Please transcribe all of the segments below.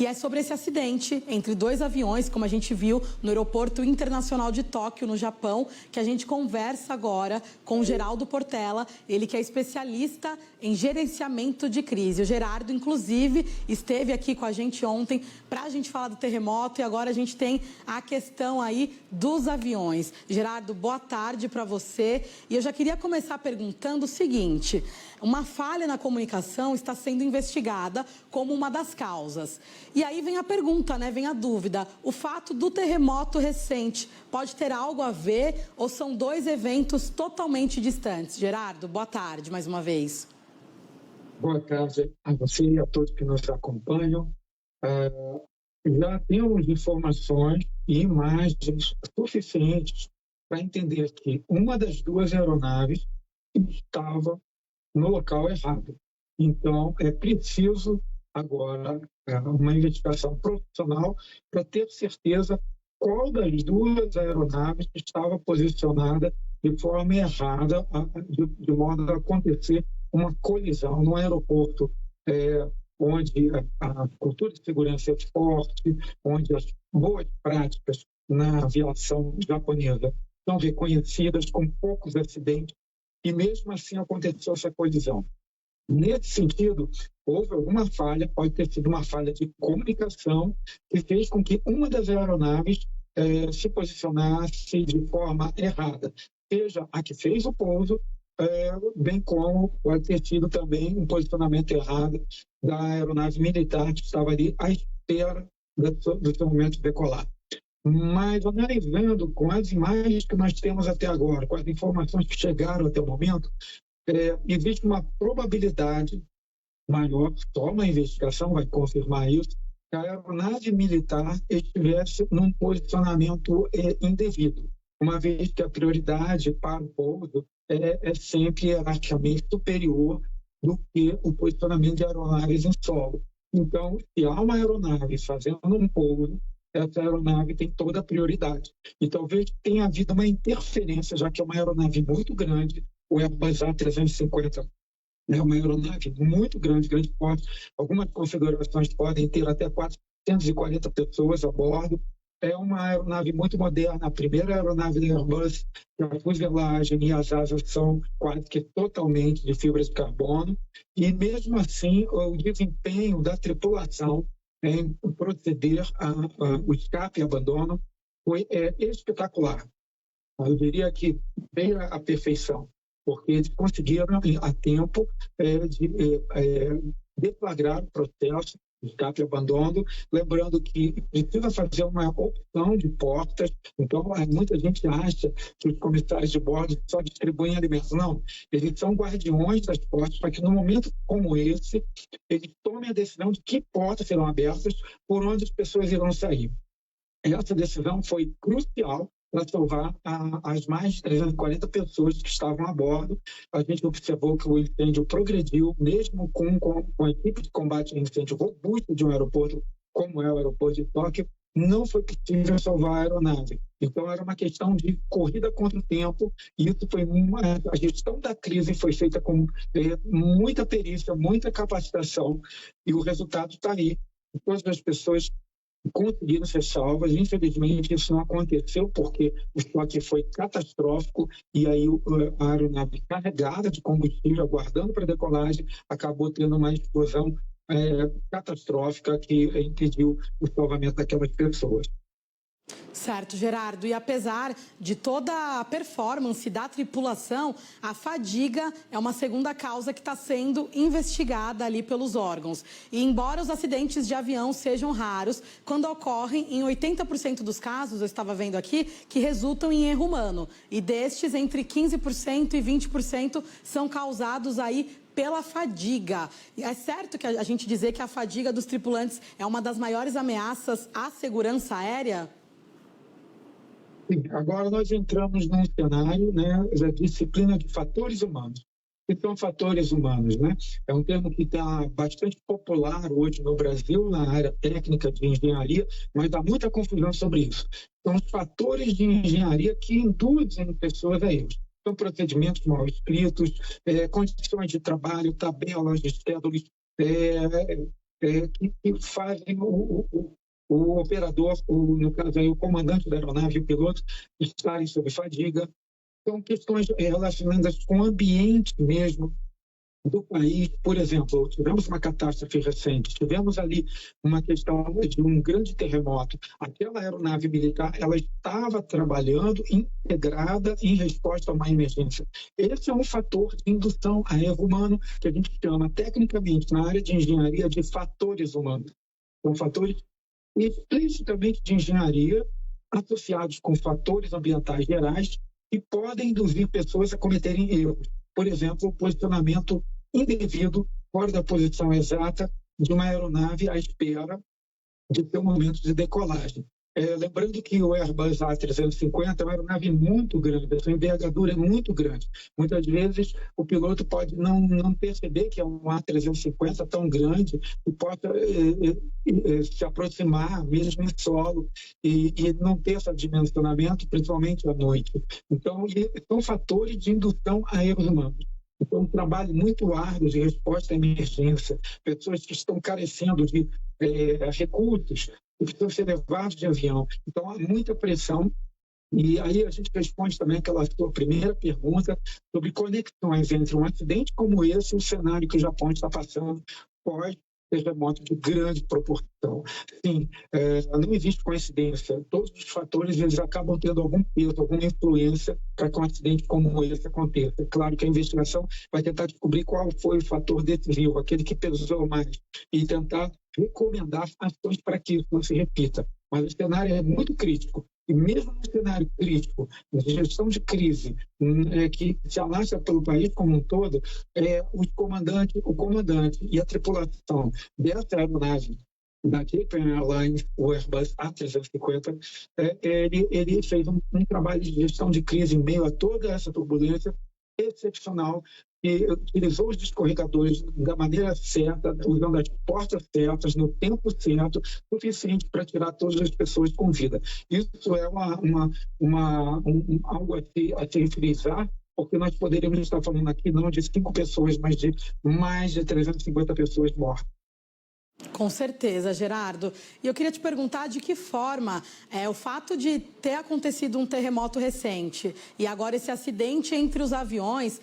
E é sobre esse acidente entre dois aviões, como a gente viu no Aeroporto Internacional de Tóquio, no Japão, que a gente conversa agora com o Geraldo Portela, ele que é especialista em gerenciamento de crise. O Gerardo, inclusive, esteve aqui com a gente ontem para a gente falar do terremoto e agora a gente tem a questão aí dos aviões. Gerardo, boa tarde para você. E eu já queria começar perguntando o seguinte: uma falha na comunicação está sendo investigada como uma das causas. E aí vem a pergunta, né? Vem a dúvida. O fato do terremoto recente pode ter algo a ver ou são dois eventos totalmente distantes? Gerardo, boa tarde mais uma vez. Boa tarde a você e a todos que nos acompanham. Já temos informações e imagens suficientes para entender que uma das duas aeronaves estava no local errado. Então, é preciso agora uma investigação profissional para ter certeza qual das duas aeronaves estava posicionada de forma errada, de modo a acontecer uma colisão no aeroporto, onde a cultura de segurança é forte, onde as boas práticas na aviação japonesa são reconhecidas, com poucos acidentes, e mesmo assim aconteceu essa colisão. Nesse sentido, houve alguma falha, pode ter sido uma falha de comunicação, que fez com que uma das aeronaves se posicionasse de forma errada, seja a que fez o pouso, bem como pode ter sido também um posicionamento errado da aeronave militar que estava ali à espera do seu momento de decolar. Mas, analisando com as imagens que nós temos até agora, com as informações que chegaram até o momento, existe uma probabilidade maior, só uma investigação vai confirmar isso, que a aeronave militar estivesse num posicionamento indevido, uma vez que a prioridade para o pouso é sempre hierarquicamente superior do que o posicionamento de aeronaves em solo. Então, se há uma aeronave fazendo um pouso, essa aeronave tem toda a prioridade. E talvez tenha havido uma interferência, já que é uma aeronave muito grande, o Airbus A350 é uma aeronave muito grande, grande porte. Algumas configurações podem ter até 440 pessoas a bordo. É uma aeronave muito moderna, a primeira aeronave da Airbus, que a fuselagem e as asas são quase que totalmente de fibra de carbono, e mesmo assim o desempenho da tripulação em proceder ao escape e abandono foi espetacular. Eu diria que veio à perfeição, porque eles conseguiram a tempo de deflagrar o processo de escape e abandono, lembrando que precisa fazer uma opção de portas. Então, muita gente acha que os comissários de bordo só distribuem alimentos. Não, eles são guardiões das portas para que, no momento como esse, eles tomem a decisão de que portas serão abertas, por onde as pessoas irão sair. Essa decisão foi crucial para salvar as mais de 340 pessoas que estavam a bordo. A gente observou que o incêndio progrediu, mesmo com a equipe de combate a incêndio robusta de um aeroporto, como é o aeroporto de Tóquio, não foi possível salvar a aeronave. Então, era uma questão de corrida contra o tempo, e isso foi a gestão da crise foi feita com muita perícia, muita capacitação, e o resultado está aí. Todas as pessoas conseguiram ser salvas. Infelizmente, isso não aconteceu porque o choque foi catastrófico, e aí a aeronave carregada de combustível, aguardando para a decolagem, acabou tendo uma explosão catastrófica que impediu o salvamento daquelas pessoas. Certo, Gerardo. E apesar de toda a performance da tripulação, a fadiga é uma segunda causa que está sendo investigada ali pelos órgãos. E embora os acidentes de avião sejam raros, quando ocorrem, em 80% dos casos, eu estava vendo aqui, que resultam em erro humano. E destes, entre 15% e 20% são causados aí pela fadiga. É certo que a gente dizer que a fadiga dos tripulantes é uma das maiores ameaças à segurança aérea? Sim, agora nós entramos num cenário, né, da disciplina de fatores humanos. O que são fatores humanos, né? É um termo que está bastante popular hoje no Brasil, na área técnica de engenharia, mas dá muita confusão sobre isso. São os fatores de engenharia que induzem pessoas a erros. São procedimentos mal escritos, condições de trabalho, tabelas de cédulas, que fazem o operador, no caso aí, o comandante da aeronave e o piloto, estarem sob fadiga. São questões relacionadas com o ambiente mesmo do país. Por exemplo, tivemos uma catástrofe recente, tivemos ali uma questão de um grande terremoto. Aquela aeronave militar, ela estava trabalhando integrada em resposta a uma emergência. Esse é um fator de indução a erro humano que a gente chama tecnicamente na área de engenharia de fatores humanos. São fatores explicitamente de engenharia associados com fatores ambientais gerais que podem induzir pessoas a cometerem erros. Por exemplo, o posicionamento indevido fora da posição exata de uma aeronave à espera de seu momento de decolagem. Lembrando que o Airbus A350 é uma aeronave muito grande, a sua envergadura é muito grande. Muitas vezes o piloto pode não perceber que é um A350 tão grande e possa se aproximar mesmo em solo e não ter esse dimensionamento, principalmente à noite. Então, são fatores de indução a erros humanos. Então, um trabalho muito árduo de resposta à emergência, pessoas que estão carecendo de recursos, que precisam ser levados de avião. Então, há muita pressão. E aí a gente responde também aquela sua primeira pergunta sobre conexões entre um acidente como esse e o cenário que o Japão está passando pós-terremoto de grande proporção. Sim, não existe coincidência. Todos os fatores eles acabam tendo algum peso, alguma influência para que um acidente como esse aconteça. É claro que a investigação vai tentar descobrir qual foi o fator decisivo, aquele que pesou mais, e tentar recomendar ações para que isso não se repita. Mas o cenário é muito crítico. E mesmo no cenário crítico, de gestão de crise, que se alastra pelo país como um todo, o comandante e a tripulação dessa aeronave, da Japan Airlines, o Airbus A350, ele fez um trabalho de gestão de crise em meio a toda essa turbulência excepcional, e utilizou os escorregadores da maneira certa, usando as portas certas, no tempo certo, suficiente para tirar todas as pessoas com vida. Isso é algo a se frisar, porque nós poderíamos estar falando aqui não de 5 pessoas, mas de mais de 350 pessoas mortas. Com certeza, Gerardo. E eu queria te perguntar de que forma o fato de ter acontecido um terremoto recente e agora esse acidente entre os aviões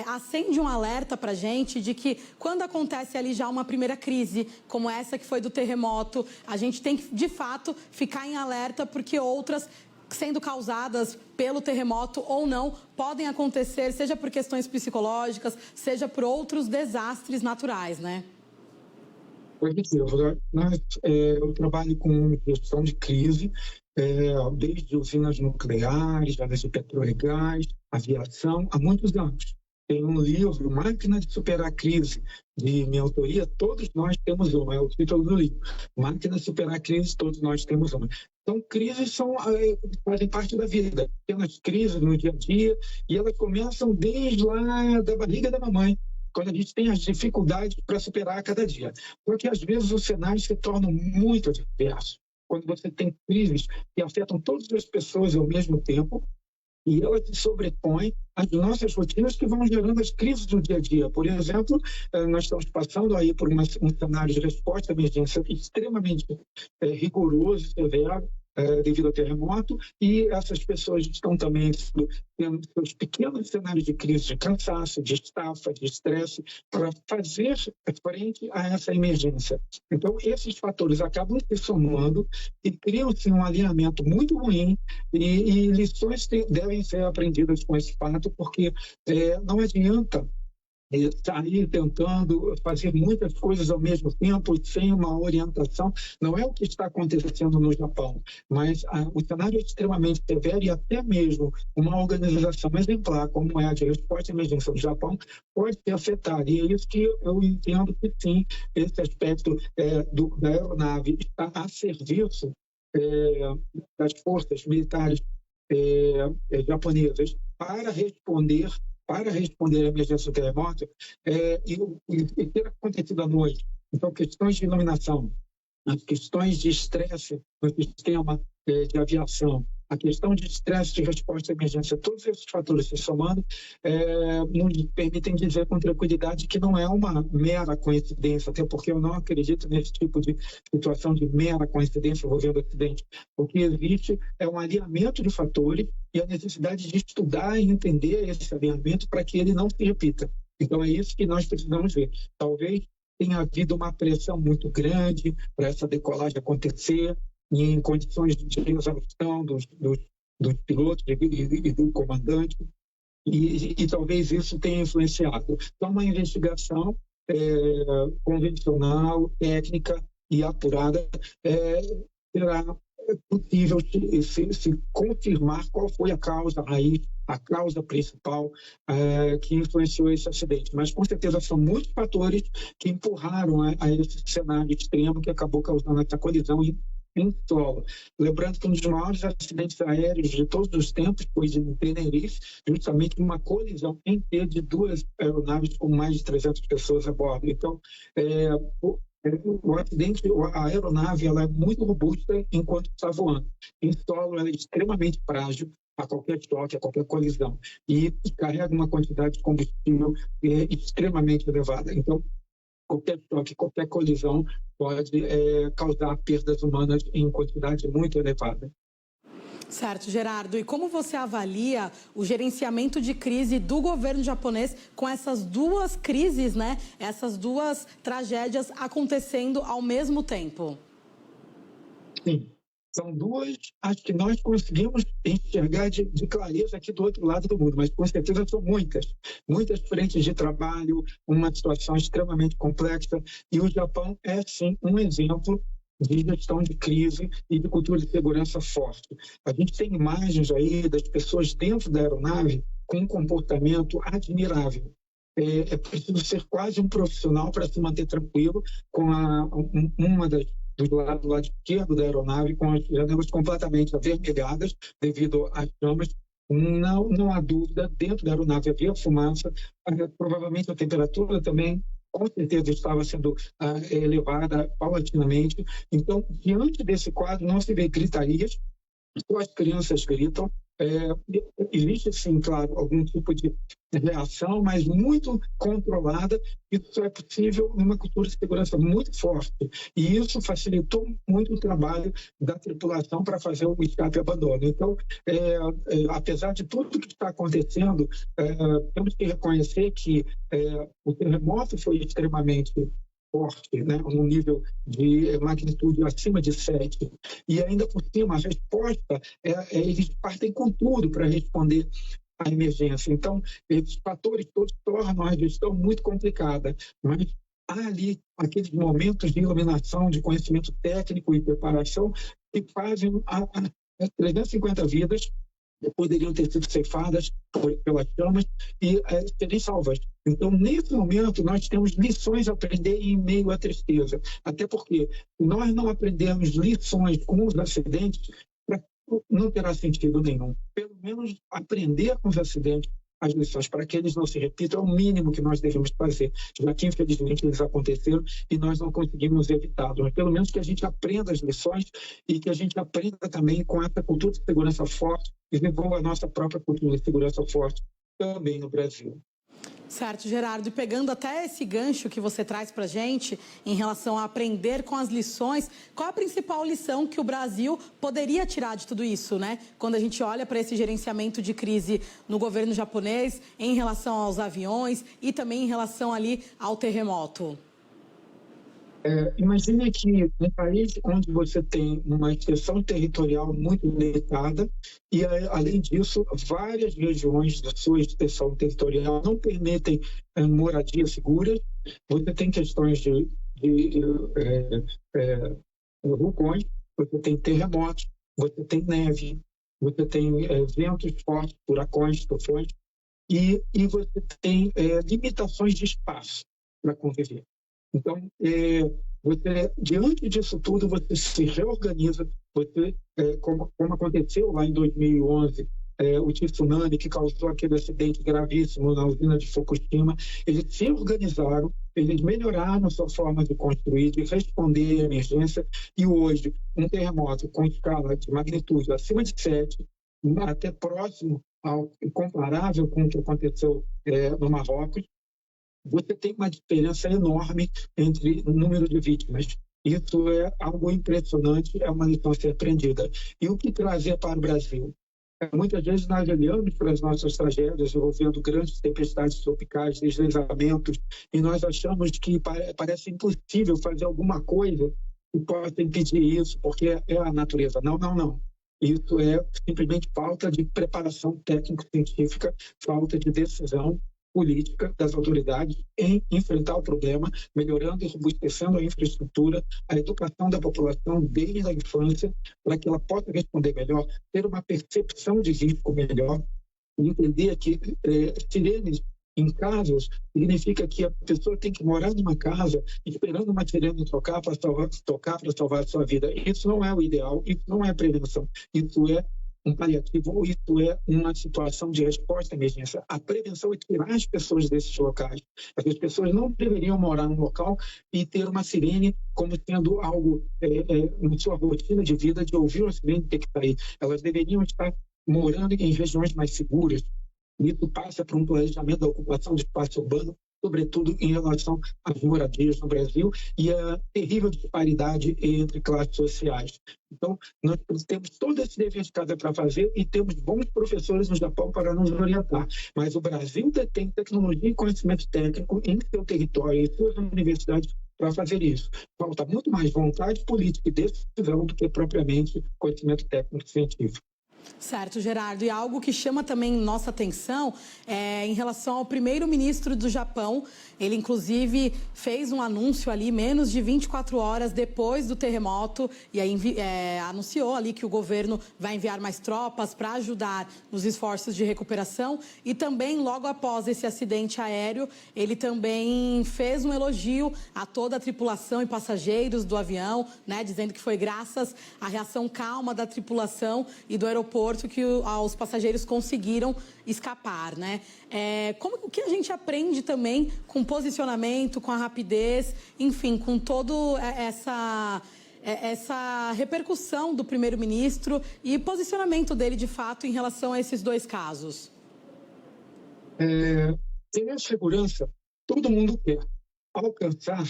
acende um alerta para a gente de que quando acontece ali já uma primeira crise, como essa que foi do terremoto, a gente tem que, de fato, ficar em alerta porque outras sendo causadas pelo terremoto ou não, podem acontecer, seja por questões psicológicas, seja por outros desastres naturais, né? Eu trabalho com gestão de crise, desde usinas nucleares, áreas de petróleo e gás, aviação, há muitos anos. Tem um livro, Máquina de Superar a Crise, de minha autoria, todos nós temos uma, é o título do livro. Máquina de Superar a Crise, todos nós temos uma. Então, crises fazem parte da vida, pequenas crises no dia a dia, e elas começam desde lá da barriga da mamãe, quando a gente tem as dificuldades para superar a cada dia. Porque, às vezes, os cenários se tornam muito adversos. Quando você tem crises que afetam todas as pessoas ao mesmo tempo, e elas se sobrepõem às nossas rotinas que vão gerando as crises do dia a dia. Por exemplo, nós estamos passando aí por um cenário de resposta à emergência extremamente rigoroso, severo, devido ao terremoto, e essas pessoas estão também tendo seus pequenos cenários de crise, de cansaço, de estafa, de estresse, para fazer frente a essa emergência. Então, esses fatores acabam se somando e criam-se um alinhamento muito ruim, e lições devem ser aprendidas com esse fato, porque não adianta sair tentando fazer muitas coisas ao mesmo tempo sem uma orientação. Não é o que está acontecendo no Japão, mas o cenário é extremamente severo, e até mesmo uma organização exemplar como é a de resposta à emergência do Japão pode ser afetada, e é isso que eu entendo que sim, esse aspecto da aeronave está a serviço das forças militares japonesas para responder à emergência do terremoto e ter acontecido à noite. Então, questões de iluminação, as questões de estresse no sistema de aviação, a questão de estresse de resposta à emergência, todos esses fatores se somando, nos permitem dizer com tranquilidade que não é uma mera coincidência, até porque eu não acredito nesse tipo de situação de mera coincidência envolvendo acidente. O que existe é um alinhamento de fatores e a necessidade de estudar e entender esse alinhamento para que ele não se repita. Então, é isso que nós precisamos ver. Talvez tenha havido uma pressão muito grande para essa decolagem acontecer, em condições de exaustão dos pilotos e do comandante, e talvez isso tenha influenciado. Então, uma investigação convencional, técnica e apurada será possível se confirmar qual foi a causa raiz, a causa principal que influenciou esse acidente. Mas, com certeza, são muitos fatores que empurraram a esse cenário extremo que acabou causando essa colisão em solo. Lembrando que um dos maiores acidentes aéreos de todos os tempos foi em Tenerife, justamente uma colisão em T de duas aeronaves com mais de 300 pessoas a bordo. Então, o acidente, a aeronave, ela é muito robusta enquanto está voando. Em solo, ela é extremamente frágil a qualquer choque, a qualquer colisão, e carrega uma quantidade de combustível extremamente elevada. Então, qualquer choque, qualquer colisão pode causar perdas humanas em quantidade muito elevada. Certo, Gerardo. E como você avalia o gerenciamento de crise do governo japonês com essas duas crises, né? Essas duas tragédias acontecendo ao mesmo tempo? Sim, são duas, acho que nós conseguimos enxergar de clareza aqui do outro lado do mundo, mas com certeza são muitas frentes de trabalho, uma situação extremamente complexa, e o Japão é, sim, um exemplo de gestão de crise e de cultura de segurança forte. A gente tem imagens aí das pessoas dentro da aeronave com um comportamento admirável. É preciso ser quase um profissional para se manter tranquilo com do lado esquerdo da aeronave, com as janelas completamente avermelhadas devido às chamas. Não há dúvida, dentro da aeronave havia fumaça, provavelmente a temperatura também com certeza estava sendo elevada paulatinamente. Então, diante desse quadro, não se vê gritarias, só as crianças gritam. Existe, sim, claro, algum tipo de reação, mas muito controlada. Isso é possível numa cultura de segurança muito forte. E isso facilitou muito o trabalho da tripulação para fazer o escape e abandono. Então, apesar de tudo que está acontecendo, temos que reconhecer que o terremoto foi extremamente forte, né? Um nível de magnitude acima de 7. E ainda por cima, a resposta, eles partem com tudo para responder à emergência. Então, esses fatores todos tornam a gestão muito complicada, mas há ali aqueles momentos de iluminação, de conhecimento técnico e preparação que fazem 350 vidas poderiam ter sido ceifadas pelas chamas e serem salvas. Então, nesse momento, nós temos lições a aprender em meio à tristeza. Até porque nós não aprendemos lições com os acidentes, não terá sentido nenhum. Pelo menos aprender com os acidentes as lições, para que eles não se repitam, é o mínimo que nós devemos fazer, já que, infelizmente, eles aconteceram e nós não conseguimos evitá-los. Mas, pelo menos, que a gente aprenda as lições e que a gente aprenda também com essa cultura de segurança forte e desenvolva a nossa própria cultura de segurança forte também no Brasil. Certo, Gerardo. E pegando até esse gancho que você traz para a gente em relação a aprender com as lições, qual a principal lição que o Brasil poderia tirar de tudo isso, né? Quando a gente olha para esse gerenciamento de crise no governo japonês em relação aos aviões e também em relação ali ao terremoto? Imagine que um país onde você tem uma extensão territorial muito limitada e, além disso, várias regiões da sua extensão territorial não permitem moradias seguras. Você tem questões de vulcões, você tem terremotos, você tem neve, você tem ventos fortes, furacões, tufões, e você tem limitações de espaço para conviver. Então, diante disso tudo, você se reorganiza, como aconteceu lá em 2011, o tsunami que causou aquele acidente gravíssimo na usina de Fukushima, eles se organizaram eles melhoraram sua forma de construir, de responder à emergência, e hoje, um terremoto com escala de magnitude acima de 7, até próximo ao comparável com o que aconteceu no Marrocos, você tem uma diferença enorme entre o número de vítimas. Isso é algo impressionante, é uma lição a ser aprendida. E o que trazer para o Brasil? Muitas vezes nós olhamos para as nossas tragédias envolvendo grandes tempestades tropicais, deslizamentos, e nós achamos que parece impossível fazer alguma coisa que possa impedir isso, porque é a natureza. Não, não, não. Isso é simplesmente falta de preparação técnico-científica, falta de decisão política das autoridades em enfrentar o problema, melhorando e robustecendo a infraestrutura, a educação da população desde a infância, para que ela possa responder melhor, ter uma percepção de risco melhor, e entender que sirenes em casas significa que a pessoa tem que morar numa casa esperando uma sirene tocar para salvar a sua vida. Isso não é o ideal, isso não é prevenção, isso é um paliativo, ou isso é uma situação de resposta à emergência. A prevenção é tirar as pessoas desses locais. Essas pessoas não deveriam morar num local e ter uma sirene como sendo algo na sua rotina de vida, de ouvir uma sirene e ter que sair. Elas deveriam estar morando em regiões mais seguras. Isso passa por um planejamento da ocupação de espaço urbano, sobretudo em relação às moradias no Brasil e a terrível disparidade entre classes sociais. Então, nós temos todo esse dever de casa para fazer e temos bons professores no Japão para nos orientar. Mas o Brasil tem tecnologia e conhecimento técnico em seu território, em suas universidades, para fazer isso. Falta muito mais vontade política e decisão do que propriamente conhecimento técnico e científico. Certo, Gerardo. E algo que chama também nossa atenção é em relação ao primeiro-ministro do Japão. Ele, inclusive, fez um anúncio ali menos de 24 horas depois do terremoto e aí anunciou ali que o governo vai enviar mais tropas para ajudar nos esforços de recuperação. E também, logo após esse acidente aéreo, ele também fez um elogio a toda a tripulação e passageiros do avião, né, dizendo que foi graças à reação calma da tripulação e do aeroporto que os passageiros conseguiram escapar, né? O que a gente aprende também com o posicionamento, com a rapidez, enfim, com toda essa repercussão do primeiro-ministro e posicionamento dele, de fato, em relação a esses dois casos? Ter a segurança, todo mundo quer. Alcançar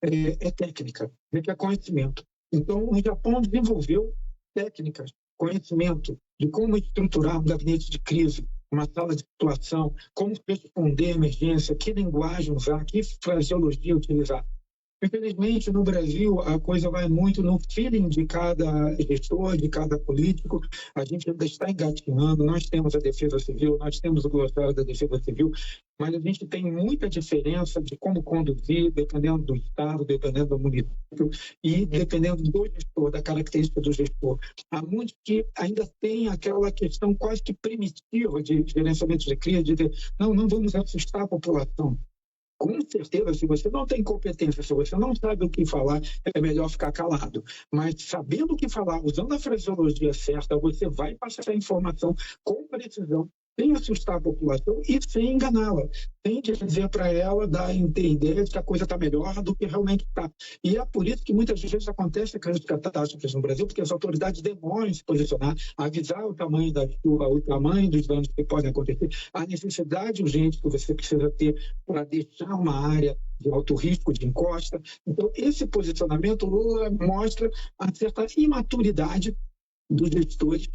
é técnica, requer conhecimento. Então, o Japão desenvolveu técnicas, conhecimento de como estruturar um gabinete de crise, uma sala de situação, como responder à emergência, que linguagem usar, que fraseologia utilizar. Infelizmente, no Brasil, a coisa vai muito no feeling de cada gestor, de cada político. A gente ainda está engatinhando, nós temos a Defesa Civil, nós temos o glossário da Defesa Civil, mas a gente tem muita diferença de como conduzir, dependendo do estado, dependendo do município e dependendo do gestor, da característica do gestor. Há muitos que ainda têm aquela questão quase que primitiva de gerenciamento de crise, de dizer, não vamos assustar a população. Com certeza, se você não tem competência, se você não sabe o que falar, é melhor ficar calado. Mas sabendo o que falar, usando a fraseologia certa, você vai passar a informação com precisão, sem assustar a população e sem enganá-la, sem dizer para ela, dar a entender de que a coisa está melhor do que realmente está. E é por isso que muitas vezes acontece grandes catástrofes no Brasil, porque as autoridades demoram em se posicionar, avisar o tamanho da chuva, o tamanho dos danos que podem acontecer, a necessidade urgente que você precisa ter para deixar uma área de alto risco, de encosta. Então, esse posicionamento mostra a certa imaturidade dos gestores,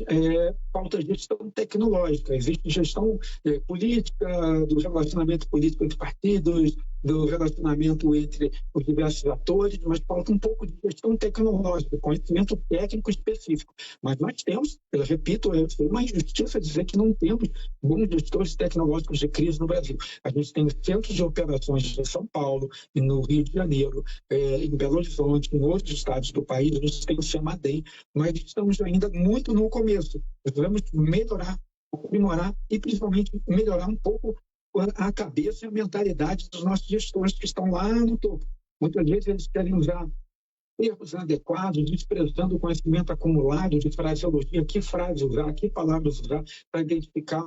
falta de gestão tecnológica, existe gestão política, do relacionamento político entre partidos, do relacionamento entre os diversos atores, mas falta um pouco de gestão tecnológica, conhecimento técnico específico. Mas nós temos, eu repito, é uma injustiça dizer que não temos bons gestores tecnológicos de crise no Brasil. A gente tem centros de operações em São Paulo, no Rio de Janeiro, em Belo Horizonte, em outros estados do país, a gente tem o CEMADEM, mas estamos ainda muito no começo. Precisamos melhorar, aprimorar e principalmente melhorar um pouco a cabeça e a mentalidade dos nossos gestores que estão lá no topo. Muitas vezes eles querem usar termos adequados, desprezando o conhecimento acumulado de fraseologia, que frase usar, que palavras usar para identificar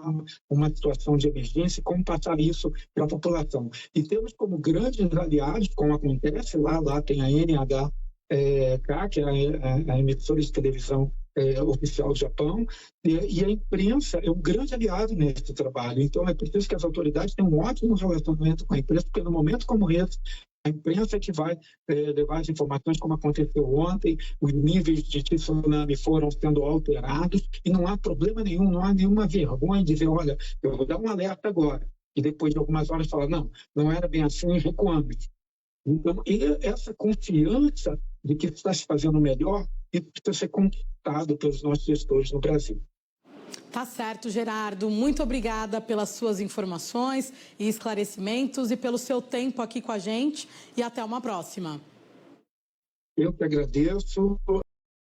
uma situação de emergência e como passar isso para a população. E temos como grandes aliados, como acontece lá tem a NHK, que é a emissora de televisão oficial do Japão, e a imprensa é um grande aliado nesse trabalho. Então, é preciso que as autoridades tenham um ótimo relacionamento com a imprensa, porque no momento como esse, a imprensa é que vai levar as informações, como aconteceu ontem, os níveis de tsunami foram sendo alterados, e não há problema nenhum, não há nenhuma vergonha de dizer, olha, eu vou dar um alerta agora, e depois de algumas horas falar, não era bem assim, recuamos. Então, e essa confiança de que está se fazendo melhor, isso precisa ser conquistado pelos nossos gestores no Brasil. Tá certo, Gerardo. Muito obrigada pelas suas informações e esclarecimentos e pelo seu tempo aqui com a gente. E até uma próxima. Eu que agradeço.